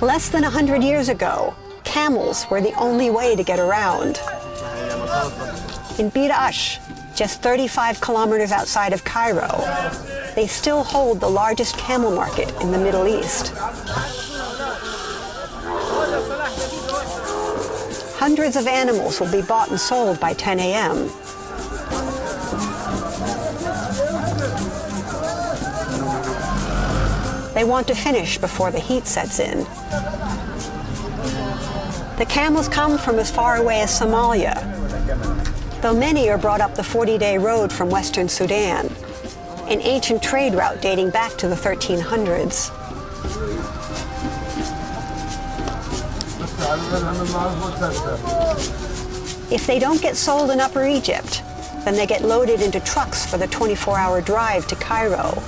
Less than 100 years ago, camels were the only way to get around. In Birqash, just 35 kilometers outside of Cairo, they still hold the largest camel market in the Middle East. Hundreds of animals will be bought and sold by 10 a.m. They want to finish before the heat sets in. The camels come from as far away as Somalia, though many are brought up the 40-day road from Western Sudan, an ancient trade route dating back to the 1300s. If they don't get sold in Upper Egypt, then they get loaded into trucks for the 24-hour drive to Cairo.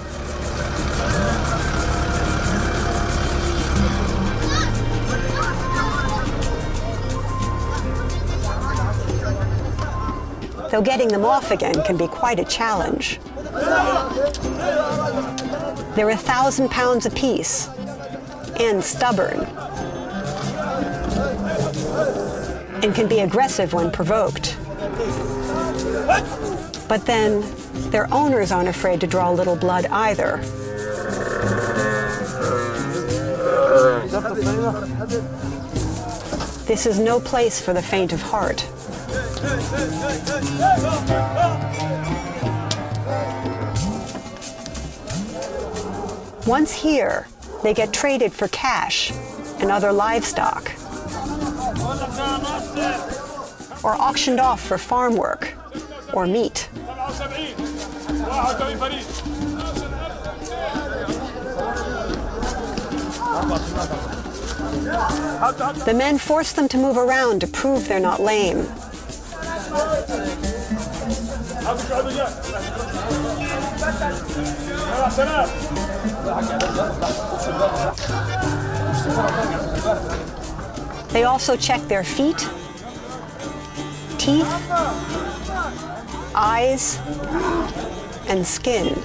Though getting them off again can be quite a challenge. They're 1,000 pounds apiece and stubborn, and can be aggressive when provoked. But then, their owners aren't afraid to draw a little blood either. This is no place for the faint of heart. Once here, they get traded for cash and other livestock, or auctioned off for farm work or meat. The men force them to move around to prove they're not lame. They also check their feet, teeth, eyes, and skin.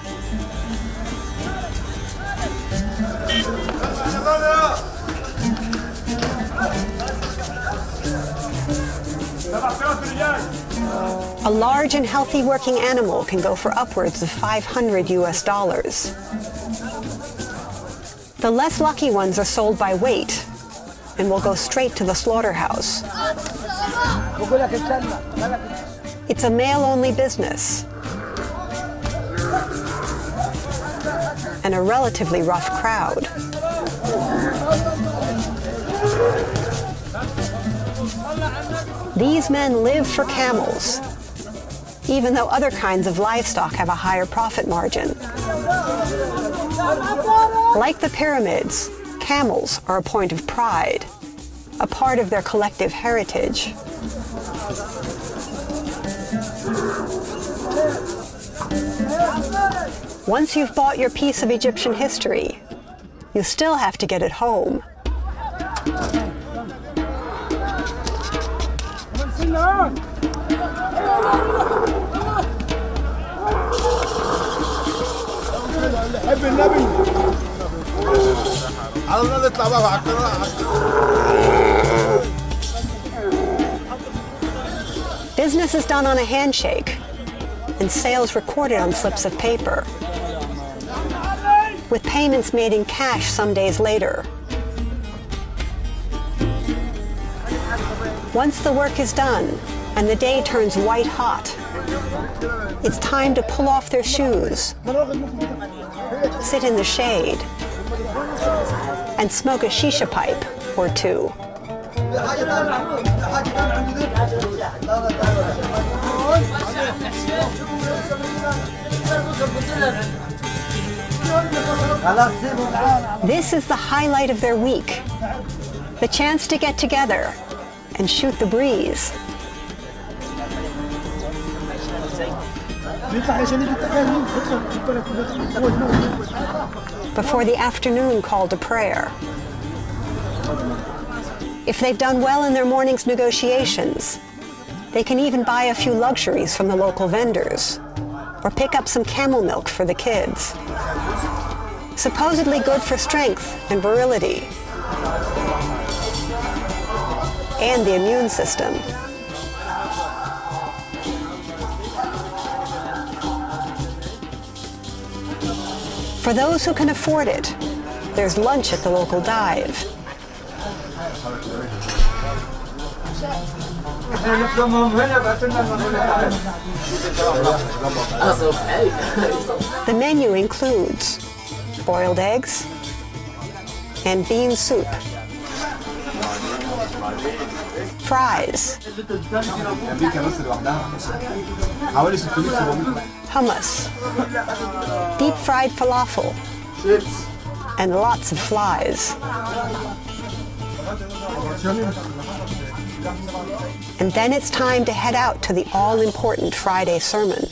A large and healthy working animal can go for upwards of $500 US. The less lucky ones are sold by weight and will go straight to the slaughterhouse. It's a male-only business and a relatively rough crowd. These men live for camels, even though other kinds of livestock have a higher profit margin. Like the pyramids, camels are a point of pride, a part of their collective heritage. Once you've bought your piece of Egyptian history, you still have to get it home. Business is done on a handshake, and sales recorded on slips of paper, with payments made in cash some days later. Once the work is done and the day turns white hot, it's time to pull off their shoes, sit in the shade, and smoke a shisha pipe or two. This is the highlight of their week, the chance to get together and shoot the breeze. Before the afternoon call to prayer. If they've done well in their morning's negotiations, they can even buy a few luxuries from the local vendors, or pick up some camel milk for the kids. Supposedly good for strength and virility, and the immune system. For those who can afford it, there's lunch at the local dive. The menu includes boiled eggs and bean soup, fries, hummus, deep-fried falafel, and lots of flies. And then it's time to head out to the all-important Friday sermon.